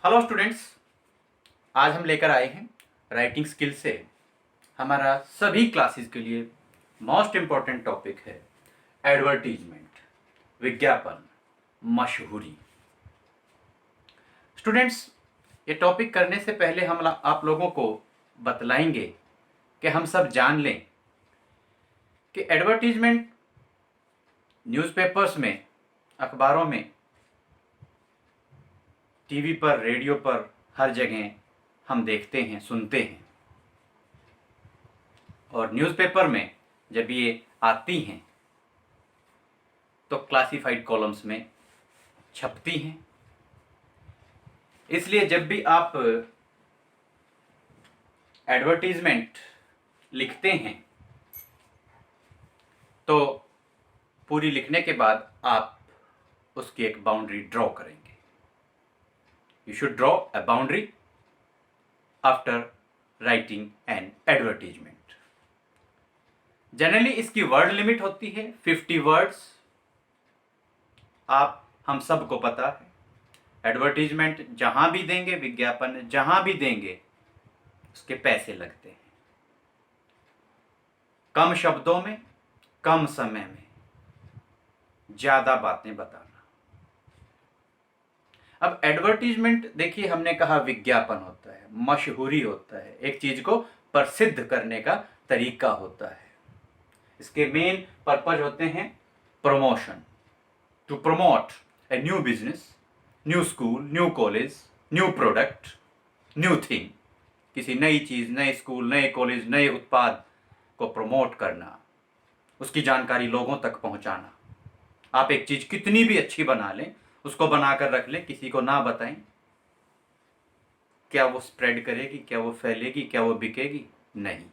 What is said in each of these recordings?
Hello students, आज हम लेकर आए हैं राइटिंग स्किल से हमारा सभी क्लासेस के लिए मोस्ट इम्पॉर्टेंट टॉपिक है एडवर्टीजमेंट, विज्ञापन, मशहूरी। स्टूडेंट्स, ये टॉपिक करने से पहले हम आप लोगों को बतलाएंगे कि हम सब जान लें कि एडवर्टीजमेंट न्यूज़पेपर्स में, अखबारों में, टीवी पर, रेडियो पर, हर जगह हम देखते हैं, सुनते हैं। और न्यूज़पेपर में जब ये आती हैं तो क्लासिफाइड कॉलम्स में छपती हैं। इसलिए जब भी आप एडवर्टीजमेंट लिखते हैं तो पूरी लिखने के बाद आप उसकी एक बाउंड्री ड्रॉ करेंगे। You should draw a boundary after writing an advertisement. Generally इसकी वर्ड लिमिट होती है 50 वर्ड्स। हम सबको पता है एडवर्टीजमेंट जहां भी देंगे, विज्ञापन जहां भी देंगे, उसके पैसे लगते हैं। कम शब्दों में, कम समय में ज्यादा बातें बताना। अब एडवर्टीजमेंट देखिए, हमने कहा विज्ञापन होता है, मशहूरी होता है, एक चीज को प्रसिद्ध करने का तरीका होता है। इसके मेन पर्पज होते हैं promotion, to promote a new business, new school, new college, new product, new thing. किसी नई चीज, नए स्कूल, नए कॉलेज, नए उत्पाद को प्रमोट करना, उसकी जानकारी लोगों तक पहुंचाना। आप एक चीज कितनी भी अच्छी बना लें, उसको बनाकर रख लें, किसी को ना बताएं, क्या वो स्प्रेड करेगी? क्या वो फैलेगी? क्या वो बिकेगी? नहीं।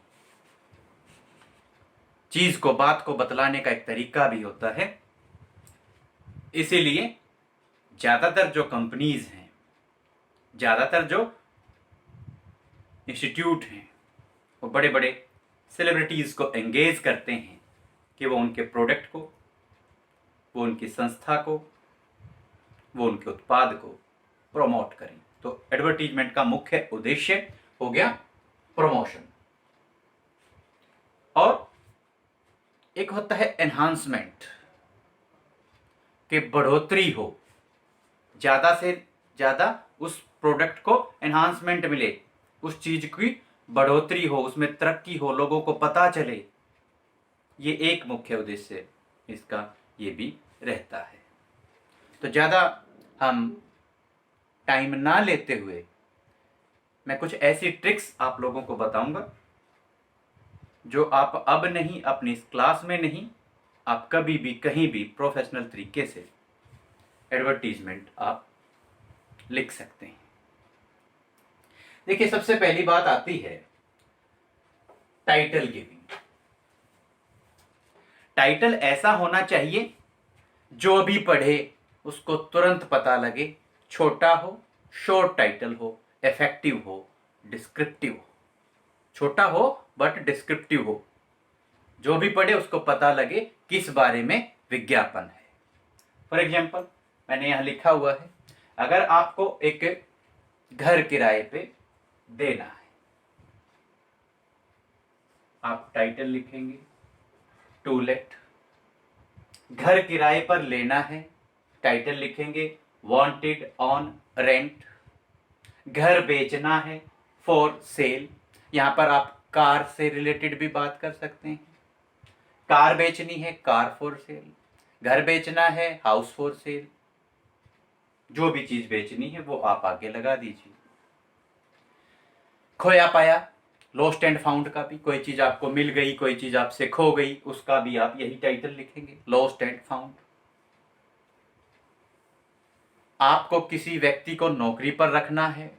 चीज को, बात को बतलाने का एक तरीका भी होता है। इसीलिए ज्यादातर जो कंपनीज हैं, ज्यादातर जो इंस्टीट्यूट हैं, वो बड़े बड़े सेलिब्रिटीज को एंगेज करते हैं कि वो उनके प्रोडक्ट को, वो उनकी संस्था को, वो उनके उत्पाद को प्रमोट करें। तो एडवर्टीजमेंट का मुख्य उद्देश्य हो गया प्रमोशन। और एक होता है एनहांसमेंट, कि बढ़ोतरी हो, ज्यादा से ज्यादा उस प्रोडक्ट को एनहांसमेंट मिले, उस चीज की बढ़ोतरी हो, उसमें तरक्की हो, लोगों को पता चले। ये एक मुख्य उद्देश्य इसका ये भी रहता है। तो ज्यादा हम टाइम ना लेते हुए मैं कुछ ऐसी ट्रिक्स आप लोगों को बताऊंगा जो आप अब नहीं, अपनी इस क्लास में नहीं, आप कभी भी कहीं भी प्रोफेशनल तरीके से एडवर्टीजमेंट आप लिख सकते हैं। देखिए, सबसे पहली बात आती है टाइटल गिविंग। टाइटल ऐसा होना चाहिए जो भी पढ़े उसको तुरंत पता लगे। छोटा हो, शॉर्ट टाइटल हो, इफेक्टिव हो, डिस्क्रिप्टिव हो। छोटा हो बट डिस्क्रिप्टिव हो, जो भी पढ़े उसको पता लगे किस बारे में विज्ञापन है। फॉर एग्जाम्पल, मैंने यहां लिखा हुआ है, अगर आपको एक घर किराए पे देना है, आप टाइटल लिखेंगे टू लेट। घर किराए पर लेना है, टाइटल लिखेंगे वांटेड ऑन रेंट। घर बेचना है, फॉर सेल। यहां पर आप कार से रिलेटेड भी बात कर सकते हैं। कार बेचनी है, कार फॉर सेल। घर बेचना है, हाउस फॉर सेल। जो भी चीज बेचनी है वो आप आगे लगा दीजिए। खोया पाया, लॉस्ट एंड फाउंड का भी, कोई चीज आपको मिल गई, कोई चीज आपसे खो गई, उसका भी आप यही टाइटल लिखेंगे, लॉस्ट एंड फाउंड। आपको किसी व्यक्ति को नौकरी पर रखना है,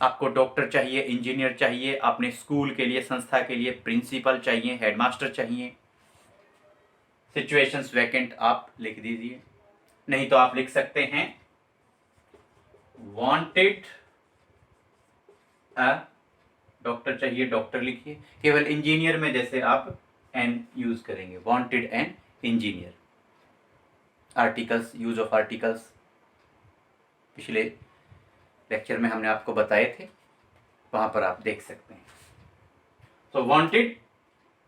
आपको डॉक्टर चाहिए, इंजीनियर चाहिए, अपने स्कूल के लिए, संस्था के लिए प्रिंसिपल चाहिए, हेडमास्टर चाहिए। सिचुएशंस वैकेंट आप लिख दीजिए। नहीं तो आप लिख सकते हैं वांटेड अ डॉक्टर चाहिए, डॉक्टर लिखिए। केवल इंजीनियर में जैसे आप एन यूज करेंगे, wanted an engineer. Articles, use of articles पिछले लेक्चर में हमने आपको बताए थे, वहां पर आप देख सकते हैं। तो wanted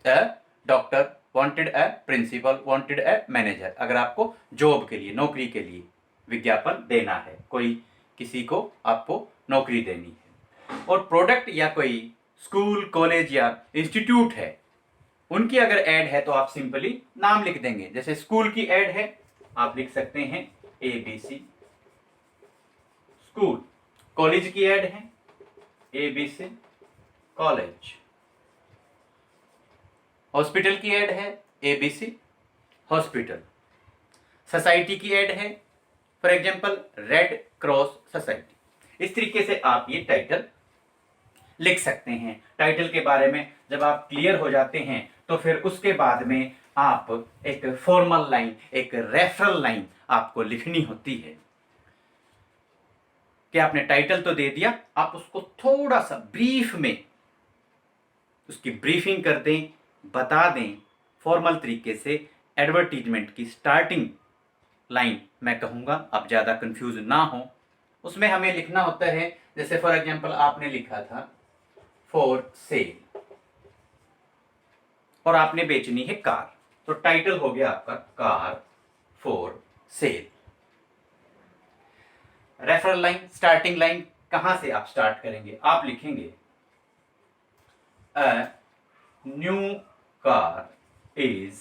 a doctor, wanted a principal, wanted a manager, अगर आपको जॉब के लिए, नौकरी के लिए विज्ञापन देना है, कोई किसी को आपको नौकरी देनी है। और प्रोडक्ट या कोई स्कूल, कॉलेज या इंस्टीट्यूट है, उनकी अगर एड है तो आप सिंपली नाम लिख देंगे। जैसे स्कूल की एड है, आप लिख सकते हैं ABC स्कूल। कॉलेज की एड है ABC कॉलेज। हॉस्पिटल की एड है ABC हॉस्पिटल। सोसाइटी की एड है for example red cross society. इस तरीके से आप ये टाइटल लिख सकते हैं। टाइटल के बारे में जब आप क्लियर हो जाते हैं तो फिर उसके बाद में आप एक फॉर्मल लाइन, एक रेफरल लाइन आपको लिखनी होती है कि आपने टाइटल तो दे दिया, आप उसको थोड़ा सा ब्रीफ में उसकी ब्रीफिंग कर दें, बता दें फॉर्मल तरीके से। एडवर्टीजमेंट की स्टार्टिंग लाइन मैं कहूंगा, आप ज्यादा कंफ्यूज ना हो, उसमें हमें लिखना होता है। जैसे फॉर एग्जांपल आपने लिखा था फॉर सेल और आपने बेचनी है कार, तो टाइटल हो गया आपका car for sale. Referral line, starting line कहां से आप स्टार्ट करेंगे? आप लिखेंगे a new car is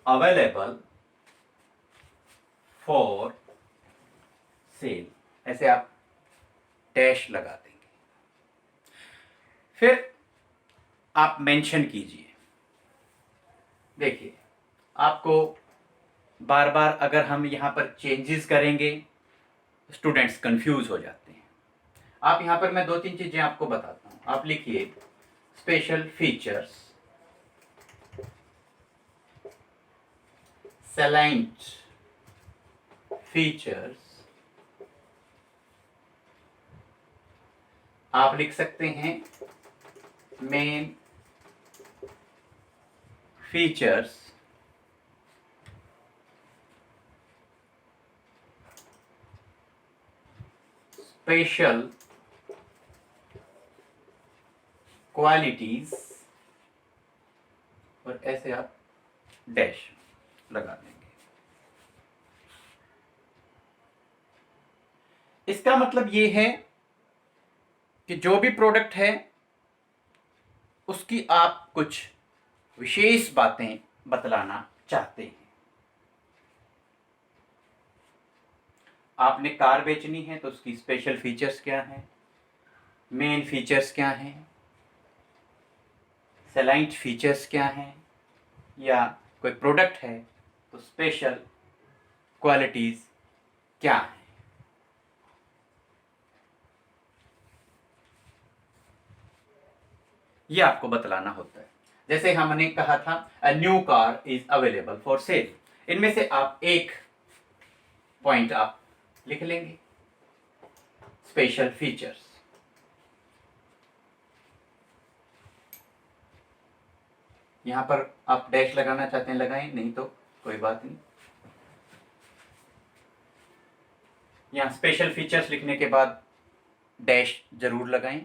available for sale, ऐसे आप डैश लगा देंगे। फिर आप मेंशन कीजिए। देखिए, आपको बार बार अगर हम यहां पर चेंजेस करेंगे, स्टूडेंट्स कंफ्यूज हो जाते हैं। आप यहां पर मैं 2-3 चीजें आपको बताता हूं। आप लिखिए स्पेशल फीचर्स, सैलाइंट फीचर्स, आप लिख सकते हैं मेन फीचर्स, स्पेशल क्वालिटीज, और ऐसे आप डैश लगा देंगे। इसका मतलब ये है कि जो भी प्रोडक्ट है उसकी आप कुछ विशेष बातें बतलाना चाहते हैं। आपने कार बेचनी है तो उसकी स्पेशल फीचर्स क्या हैं, मेन फीचर्स क्या हैं, सेलाइंट फीचर्स क्या हैं, या कोई प्रोडक्ट है तो स्पेशल क्वालिटीज क्या हैं। ये आपको बतलाना होता है। जैसे हमने कहा था a new car is available for sale, इनमें से आप एक पॉइंट आप लिख लेंगे स्पेशल फीचर्स। यहां पर आप डैश लगाना चाहते हैं लगाएं, नहीं तो कोई बात नहीं। यहां स्पेशल फीचर्स लिखने के बाद डैश जरूर लगाएं।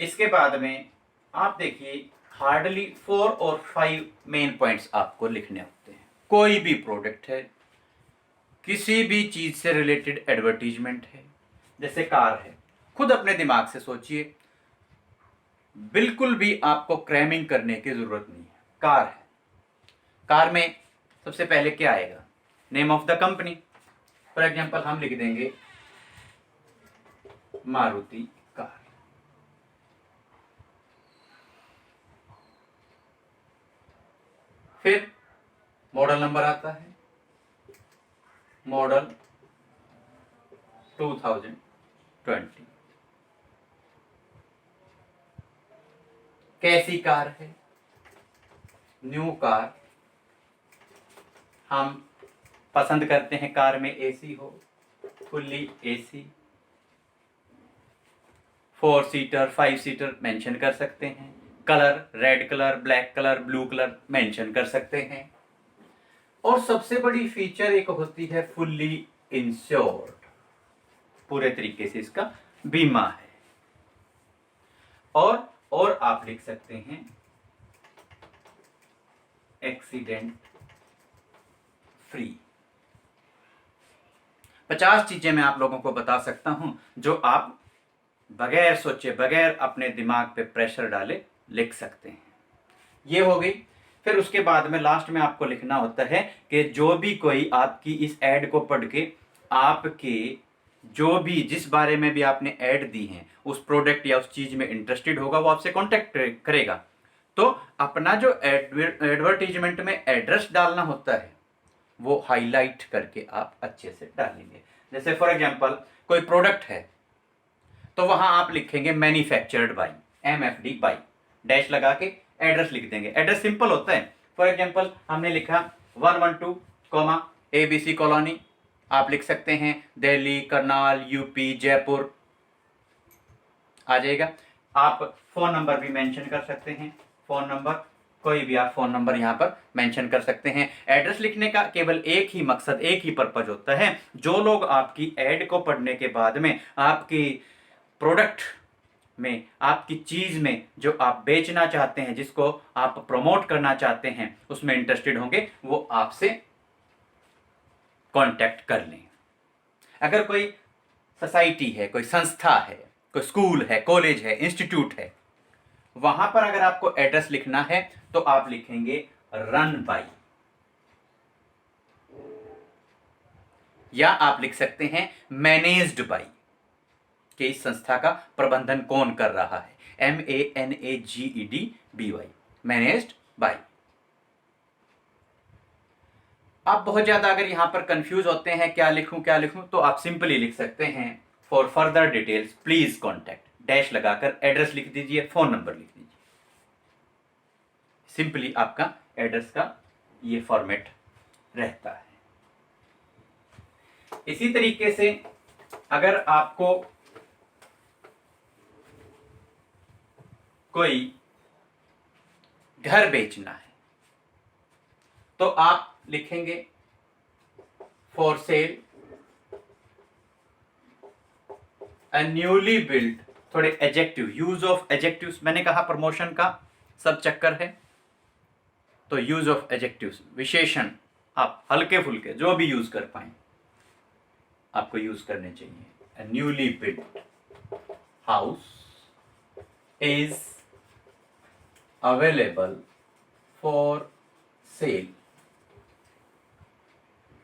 इसके बाद में आप देखिए हार्डली 4 और 5 मेन पॉइंट्स आपको लिखने होते हैं। कोई भी प्रोडक्ट है, किसी भी चीज से रिलेटेड एडवर्टीजमेंट है, जैसे कार है, खुद अपने दिमाग से सोचिए, बिल्कुल भी आपको क्रैमिंग करने की जरूरत नहीं है। कार है, कार में सबसे पहले क्या आएगा? Name of the company. For example हम लिख देंगे मारुति कार। फिर मॉडल नंबर आता है, मॉडल 2020। कैसी कार है? New car. हम पसंद करते हैं कार में एसी हो, fully AC, 4 seater 5 seater mention कर सकते हैं। Colour red colour, black colour, blue colour mention कर सकते हैं। और सबसे बड़ी फीचर एक होती है फुल्ली इंश्योर्ड, पूरे तरीके से इसका बीमा है। और आप लिख सकते हैं एक्सीडेंट फ्री। 50 चीजें मैं आप लोगों को बता सकता हूं जो आप बगैर सोचे, बगैर अपने दिमाग पे प्रेशर डाले लिख सकते हैं। ये हो गई। फिर उसके बाद में लास्ट में आपको लिखना होता है कि जो भी कोई आपकी इस एड को पढ़ के आपके जो भी जिस बारे में भी आपने ऐड दी है उस प्रोडक्ट या उस चीज में इंटरेस्टेड होगा, वो आपसे कांटेक्ट करेगा। तो अपना जो एडवर्टीजमेंट में एड्रेस डालना होता है वो हाईलाइट करके आप अच्छे से डालेंगे। जैसे फॉर एग्जांपल कोई प्रोडक्ट है तो वहां आप लिखेंगे manufactured by, MFD by, dash लगा के एड्रेस लिख देंगे। एड्रेस सिंपल होता है। फॉर एग्जांपल हमने लिखा 112, ABC कॉलोनी, आप लिख सकते हैं दिल्ली, करनाल, यूपी, जयपुर, आ जाएगा। आप फोन नंबर भी मेंशन कर सकते हैं, फोन नंबर, कोई भी आप फोन नंबर यहां पर मेंशन कर सकते हैं। एड्रेस लिखने का केवल एक ही मकसद, एक ही पर्पज होता है, जो लोग आपकी एड को पढ़ने के बाद में आपकी प्रोडक्ट में, आपकी चीज में जो आप बेचना चाहते हैं, जिसको आप प्रमोट करना चाहते हैं, उसमें इंटरेस्टेड होंगे, वो आपसे कांटेक्ट कर लें। अगर कोई सोसाइटी है, कोई संस्था है, कोई स्कूल है, कॉलेज है, इंस्टीट्यूट है, वहां पर अगर आपको एड्रेस लिखना है तो आप लिखेंगे रन बाय, या आप लिख सकते हैं मैनेज्ड बाय, कि इस संस्था का प्रबंधन कौन कर रहा है, MANAGEDBY, मैनेज्ड बाय। आप बहुत ज्यादा अगर यहां पर कंफ्यूज होते हैं क्या लिखूं, तो आप सिंपली लिख सकते हैं for further details please contact, dash लगाकर एड्रेस लिख दीजिए, फोन नंबर लिख दीजिए। सिंपली आपका एड्रेस का ये फॉर्मेट रहता है। इसी तरीके से अगर आपको कोई घर बेचना है तो आप लिखेंगे for sale a newly build, थोड़े एडजेक्टिव, यूज ऑफ एडजेक्टिव्स, मैंने कहा प्रमोशन का सब चक्कर है, तो यूज ऑफ एडजेक्टिव्स, विशेषण आप हल्के फुल्के जो भी यूज कर पाए आपको यूज करने चाहिए। A newly build house is available for sale,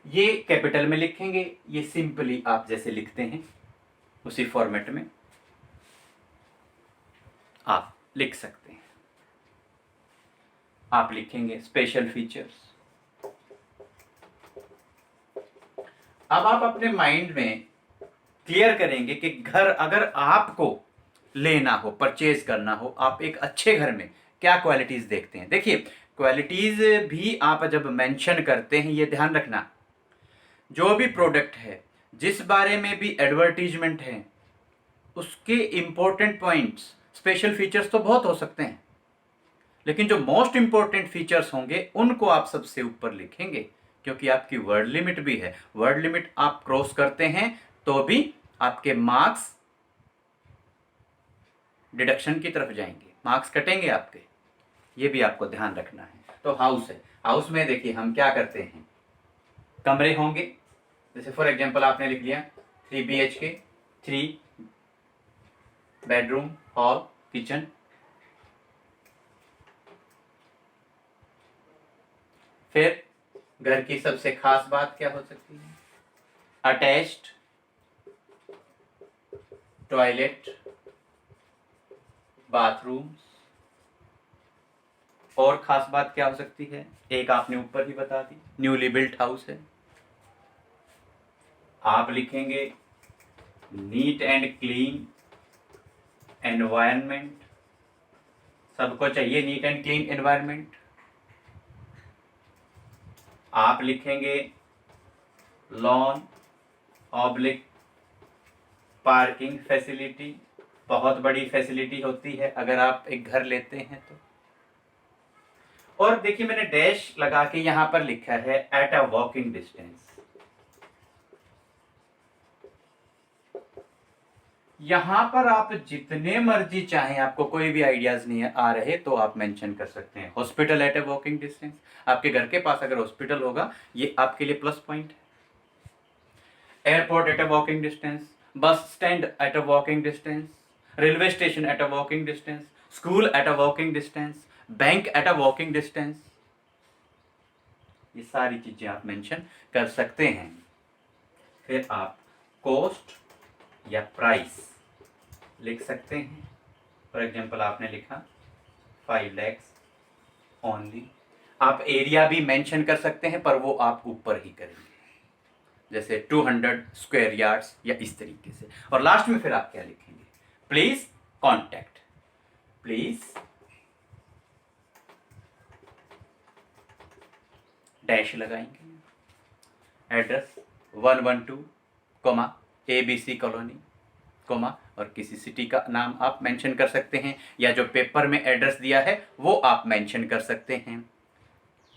ये कैपिटल में लिखेंगे, ये सिंपली आप जैसे लिखते हैं उसी फॉर्मेट में आप लिख सकते हैं। आप लिखेंगे स्पेशल फीचर्स। अब आप अपने माइंड में क्लियर करेंगे कि घर अगर आपको लेना हो, परचेज करना हो, आप एक अच्छे घर में क्या क्वालिटीज देखते हैं। देखिए क्वालिटीज भी आप जब मेंशन करते हैं, ये ध्यान रखना, जो भी प्रोडक्ट है, जिस बारे में भी एडवर्टीजमेंट है, उसके इंपॉर्टेंट पॉइंट्स, स्पेशल फीचर्स तो बहुत हो सकते हैं, लेकिन जो मोस्ट इंपॉर्टेंट फीचर्स होंगे उनको आप सबसे ऊपर लिखेंगे, क्योंकि आपकी वर्ड लिमिट भी है। वर्ड लिमिट आप क्रॉस करते हैं तो भी आपके मार्क्स डिडक्शन की तरफ जाएंगे, मार्क्स कटेंगे आपके, ये भी आपको ध्यान रखना है। तो हाउस है, हाउस में देखिए हम क्या करते हैं, कमरे होंगे, जैसे फॉर एग्जांपल आपने लिख लिया 3 BHK, 3 बेडरूम, हॉल, किचन। फिर घर की सबसे खास बात क्या हो सकती है, अटैच्ड टॉयलेट, बाथरूम्स। और खास बात क्या हो सकती है, एक आपने ऊपर ही बता दी, न्यूली बिल्ट हाउस है। आप लिखेंगे नीट एंड क्लीन एनवायरनमेंट, सबको चाहिए नीट एंड क्लीन एनवायरनमेंट। आप लिखेंगे लॉन ऑब्लिक पार्किंग फैसिलिटी, बहुत बड़ी फैसिलिटी होती है अगर आप एक घर लेते हैं तो। और देखिए मैंने डैश लगा के यहां पर लिखा है एट अ वॉकिंग डिस्टेंस, यहां पर आप जितने मर्जी चाहें, आपको कोई भी आइडियाज नहीं आ रहे तो आप मेंशन कर सकते हैं। हॉस्पिटल एट ए वॉकिंग डिस्टेंस, आपके घर के पास अगर हॉस्पिटल होगा ये आपके लिए प्लस पॉइंट है। Airport at A walking distance, bus stand at a walking distance, railway station at a walking distance, school at a walking distance, bank at a walking distance, ये सारी चीजें आप मेंशन कर सकते हैं। फिर आप कॉस्ट या प्राइस लिख सकते हैं। फॉर एग्जाम्पल आपने लिखा 5 lakhs ओनली। आप एरिया भी मेंशन कर सकते हैं पर वो आप ऊपर ही करेंगे, जैसे 200 स्क्वायर यार्ड्स या इस तरीके से। और लास्ट में फिर आप क्या लिखेंगे, प्लीज कॉन्टैक्ट, प्लीज डैश लगाएंगे, एड्रेस 112 ABC कॉलोनी, और किसी सिटी का नाम आप मेंशन कर सकते हैं, या जो पेपर में एड्रेस दिया है वो आप मेंशन कर सकते हैं।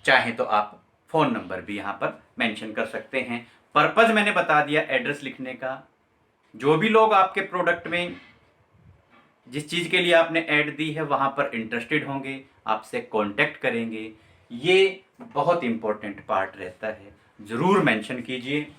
चाहे तो आप फ़ोन नंबर भी यहाँ पर मेंशन कर सकते हैं। पर्पज़ मैंने बता दिया एड्रेस लिखने का। जो भी लोग आपके प्रोडक्ट में जिस चीज़ के लिए आपने ऐड दी है वहाँ पर इंटरेस्टेड होंगे, आपसे कांटेक्ट करेंगे। ये बहुत इंपॉर्टेंट पार्ट रहता है, ज़रूर मेंशन कीजिए।